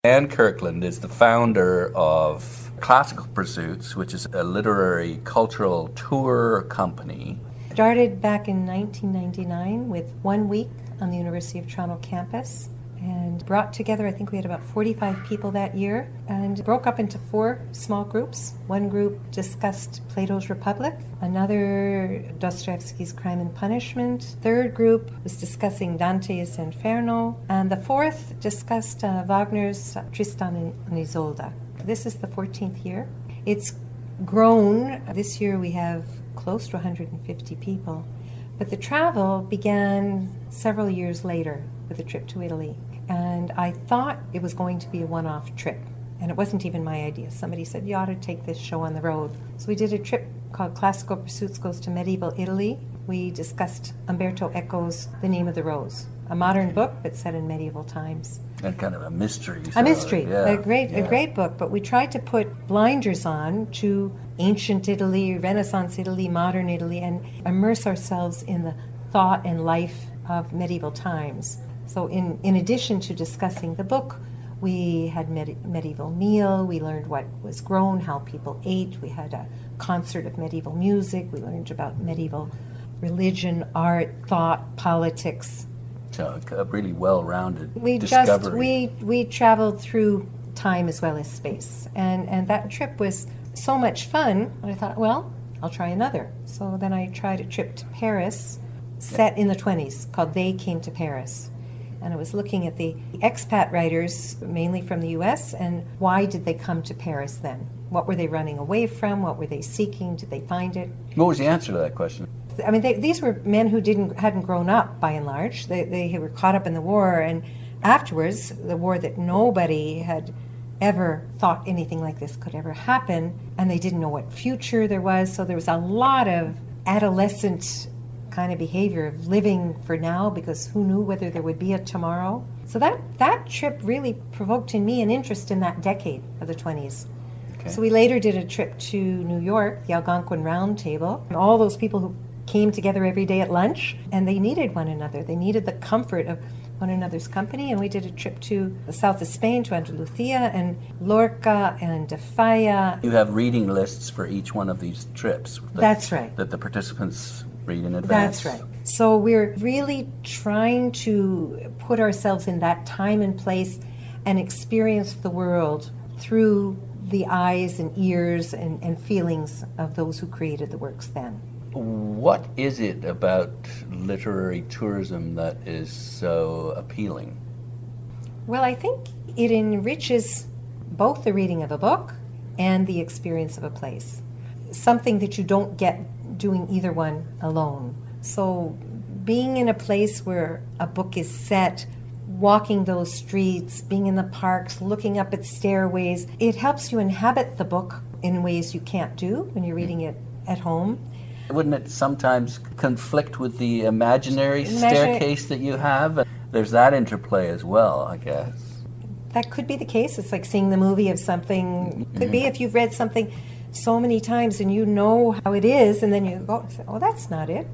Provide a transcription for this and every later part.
Anne Kirkland is the founder of Classical Pursuits, which is a literary cultural tour company. Started back in 1999 with 1 week on the University of Toronto campus and brought together, I think we had about 45 people that year, and broke up into 4 small groups. One group discussed Plato's Republic, another Dostoevsky's Crime and Punishment, third group was discussing Dante's Inferno, and the fourth discussed Wagner's Tristan and Isolde. This is the 14th year. It's grown. This year we have close to 150 people. But the travel began several years later with a trip to Italy. And I thought it was going to be a one-off trip. And it wasn't even my idea. Somebody said, you ought to take this show on the road. So we did a trip called Classical Pursuits Goes to Medieval Italy. We discussed Umberto Eco's The Name of the Rose, a modern book but set in medieval times. And kind of a mystery. A mystery, yeah, a great book. But we tried to put blinders on to ancient Italy, Renaissance Italy, modern Italy, and immerse ourselves in the thought and life of medieval times. So in addition to discussing the book, we had medieval meal, we learned what was grown, how people ate, we had a concert of medieval music, we learned about medieval religion, art, thought, politics. So a really well-rounded discovery. We traveled through time as well as space. And that trip was so much fun, and I thought, well, I'll try another. So then I tried a trip to Paris, set in the 20s, called They Came to Paris. And I was looking at the expat writers, mainly from the U.S., and why did they come to Paris then? What were they running away from? What were they seeking? Did they find it? What was the answer to that question? I mean, these were men who hadn't grown up, by and large. They were caught up in the war, and afterwards, the war that nobody had ever thought anything like this could ever happen, and they didn't know what future there was, so there was a lot of adolescent kind of behavior of living for now, because who knew whether there would be a tomorrow. So that trip really provoked in me an interest in that decade of the 20s. Okay. So we later did a trip to New York, the Algonquin Round Table, and all those people who came together every day at lunch, and they needed one another. They needed the comfort of one another's company, and we did a trip to the south of Spain, to Andalusia, and Lorca, and De Falla. You have reading lists for each one of these trips. That's right. That the participants read in advance. That's right. So we're really trying to put ourselves in that time and place and experience the world through the eyes and ears and feelings of those who created the works then. What is it about literary tourism that is so appealing? Well, I think it enriches both the reading of a book and the experience of a place. Something that you don't get doing either one alone. So being in a place where a book is set, walking those streets, being in the parks, looking up at stairways, it helps you inhabit the book in ways you can't do when you're reading it at home. Wouldn't it sometimes conflict with the imaginary staircase that you have? There's that interplay as well, I guess. That could be the case. It's like seeing the movie of something. Could be if you've read something so many times and you know how it is, and then you go, oh, that's not it.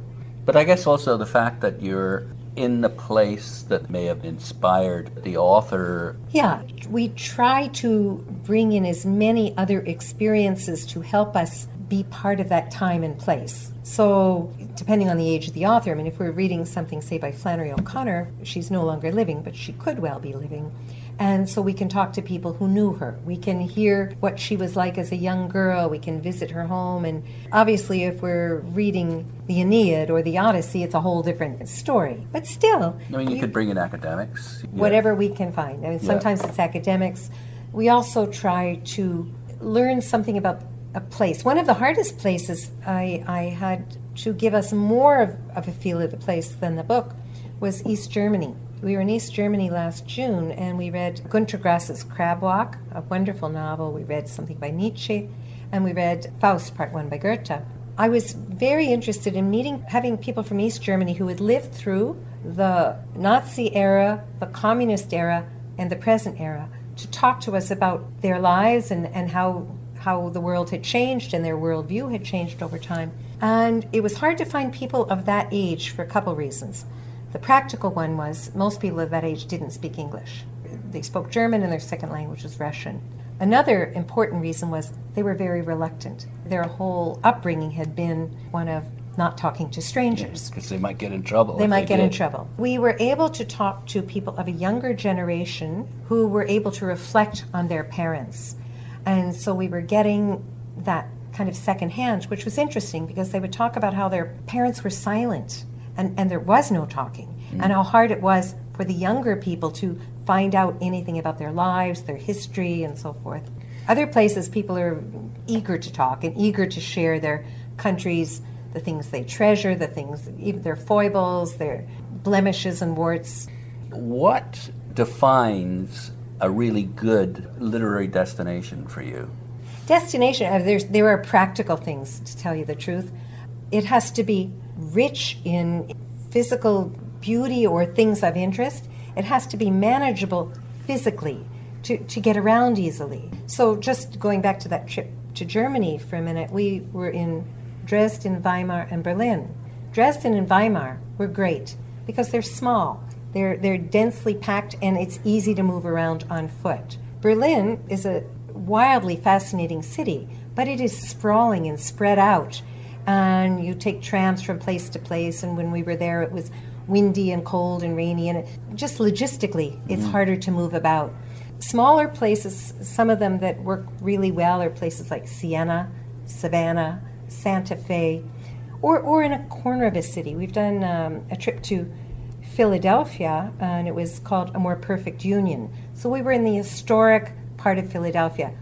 But I guess also the fact that you're in the place that may have inspired the author. Yeah, we try to bring in as many other experiences to help us be part of that time and place. So, depending on the age of the author, I mean, if we're reading something, say, by Flannery O'Connor, she's no longer living, but she could well be living. And so we can talk to people who knew her. We can hear what she was like as a young girl. We can visit her home. And obviously, if we're reading the Aeneid or the Odyssey, it's a whole different story. But still... I mean, you could bring in academics. Whatever we can find. I mean, sometimes it's academics. We also try to learn something about a place. One of the hardest places I had to give us more of a feel of the place than the book was East Germany. We were in East Germany last June, and we read Günter Grass's Crab Walk, a wonderful novel. We read something by Nietzsche, and we read Faust, Part 1 by Goethe. I was very interested in having people from East Germany who had lived through the Nazi era, the communist era, and the present era, to talk to us about their lives and how the world had changed and their worldview had changed over time. And it was hard to find people of that age for a couple reasons. The practical one was most people of that age didn't speak English. They spoke German and their second language was Russian. Another important reason was they were very reluctant. Their whole upbringing had been one of not talking to strangers. Because they might get in trouble. They might get in trouble. We were able to talk to people of a younger generation who were able to reflect on their parents. And so we were getting that kind of secondhand, which was interesting because they would talk about how their parents were silent and there was no talking, and how hard it was for the younger people to find out anything about their lives, their history, and so forth. Other places, people are eager to talk and eager to share their countries, the things they treasure, the things, even their foibles, their blemishes and warts. What defines a really good literary destination for you? Destination, there are practical things, to tell you the truth. It has to be rich in physical beauty or things of interest. It has to be manageable physically to get around easily. So just going back to that trip to Germany for a minute, we were in Dresden, Weimar, and Berlin. Dresden and Weimar were great because they're small. They're densely packed and it's easy to move around on foot. Berlin is a wildly fascinating city, but it is sprawling and spread out. And you take trams from place to place, and when we were there it was windy and cold and rainy, and just logistically it's harder to move about. Smaller places, some of them that work really well are places like Siena, Savannah, Santa Fe, or in a corner of a city. We've done a trip to Philadelphia, and it was called A More Perfect Union. So we were in the historic part of Philadelphia,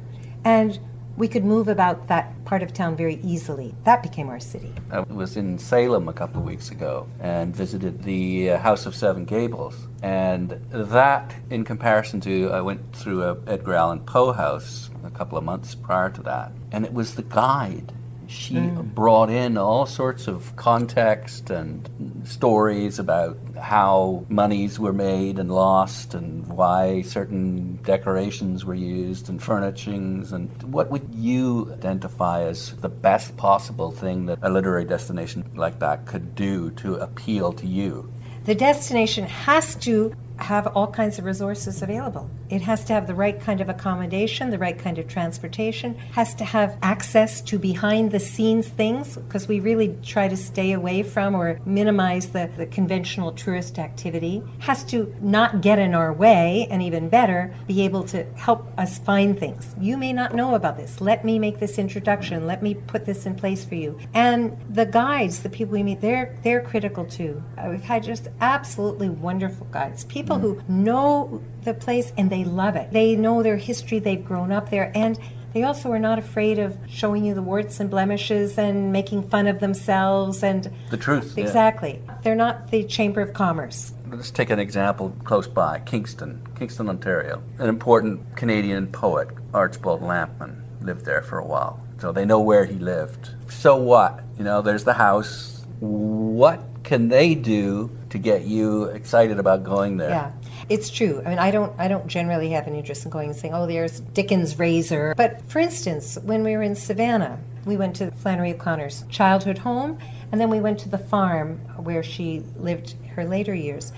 and we could move about that part of town very easily. That became our city. I was in Salem a couple of weeks ago and visited the House of Seven Gables. And that, in comparison to, I went through a Edgar Allan Poe house a couple of months prior to that. And it was the guide. She brought in all sorts of context and stories about how monies were made and lost and why certain decorations were used and furnishings. And what would you identify as the best possible thing that a literary destination like that could do to appeal to you? The destination has to have all kinds of resources available. It has to have the right kind of accommodation, the right kind of transportation, has to have access to behind the scenes things, because we really try to stay away from or minimize the conventional tourist activity, has to not get in our way, and even better, be able to help us find things. You may not know about this. Let me make this introduction. Let me put this in place for you. And the guides, the people we meet, they're critical too. We've had just absolutely wonderful guides. People who know the place and they love it. They know their history, they've grown up there, and they also are not afraid of showing you the warts and blemishes and making fun of themselves and the truth. Exactly. Yeah. They're not the Chamber of Commerce. Let's take an example close by, Kingston, Ontario. An important Canadian poet, Archibald Lampman, lived there for a while. So they know where he lived. So what? You know, there's the house. What can they do to get you excited about going there? Yeah, it's true. I mean, I don't generally have an interest in going and saying, oh, there's Dickens' razor. But for instance, when we were in Savannah, we went to Flannery O'Connor's childhood home, and then we went to the farm where she lived her later years.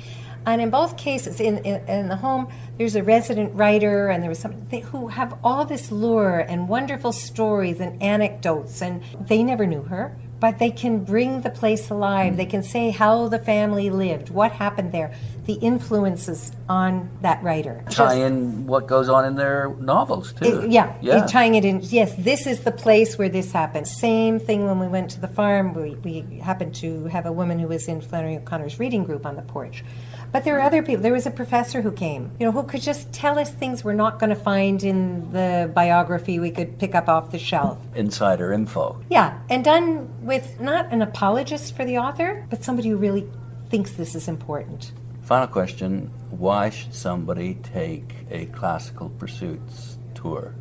And in both cases, in the home, there's a resident writer, and there was somebody who have all this lure and wonderful stories and anecdotes, and they never knew her. But they can bring the place alive. They can say how the family lived, what happened there, the influences on that writer. Tie in what goes on in their novels, too. Tying it in. Yes, this is the place where this happened. Same thing when we went to the farm. We happened to have a woman who was in Flannery O'Connor's reading group on the porch. But there were other people. There was a professor who came, who could just tell us things we're not going to find in the biography we could pick up off the shelf. Insider info. Yeah, and done with not an apologist for the author, but somebody who really thinks this is important. Final question, why should somebody take a Classical Pursuits tour?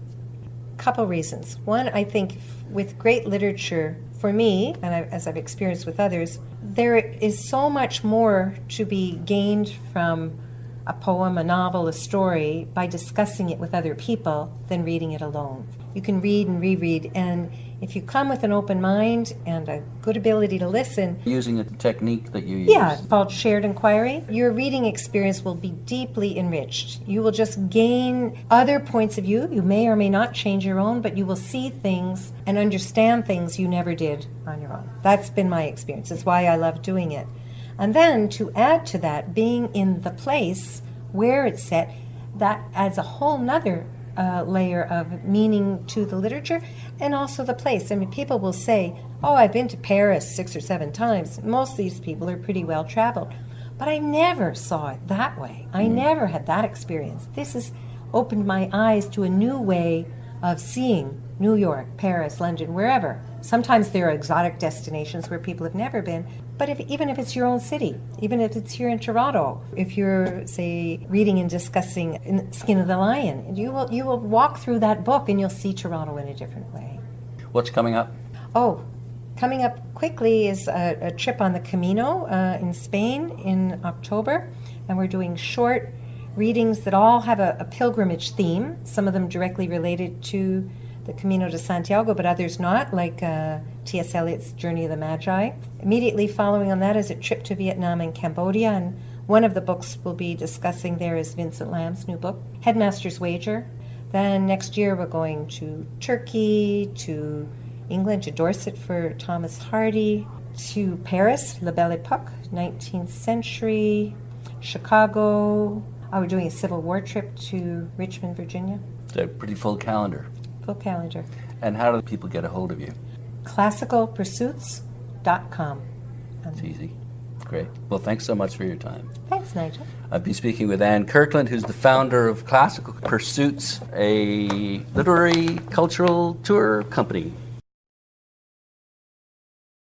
Couple reasons. One, I think with great literature, for me, and as I've experienced with others, there is so much more to be gained from a poem, a novel, a story by discussing it with other people than reading it alone. You can read and reread, and if you come with an open mind and a good ability to listen, Using a technique that you use. yeah, it's called shared inquiry, your reading experience will be deeply enriched. You will just gain other points of view. You may or may not change your own, but you will see things and understand things you never did on your own. That's been my experience. That's why I love doing it. And then to add to that, being in the place where it's set, that adds a whole nother layer of meaning to the literature and also the place. I mean, people will say, oh, I've been to Paris 6 or 7 times. Most of these people are pretty well traveled. But I never saw it that way. I never had that experience. This has opened my eyes to a new way of seeing New York, Paris, London, wherever. Sometimes there are exotic destinations where people have never been, but even if it's your own city, even if it's here in Toronto, if you're, say, reading and discussing in Skin of the Lion, you will walk through that book and you'll see Toronto in a different way. What's coming up? Oh, coming up quickly is a trip on the Camino in Spain in October, and we're doing short readings that all have a pilgrimage theme, some of them directly related to the Camino de Santiago, but others not, like T.S. Eliot's Journey of the Magi. Immediately following on that is a trip to Vietnam and Cambodia, and one of the books we'll be discussing there is Vincent Lam's new book, Headmaster's Wager. Then next year we're going to Turkey, to England, to Dorset for Thomas Hardy, to Paris, La Belle Époque, 19th century, Chicago. Oh, we're doing a Civil War trip to Richmond, Virginia. It's a pretty full calendar. Full calendar. And how do people get a hold of you? ClassicalPursuits.com. It's easy. Great. Well, thanks so much for your time. Thanks, Nigel. I've been speaking with Anne Kirkland, who's the founder of Classical Pursuits, a literary cultural tour company.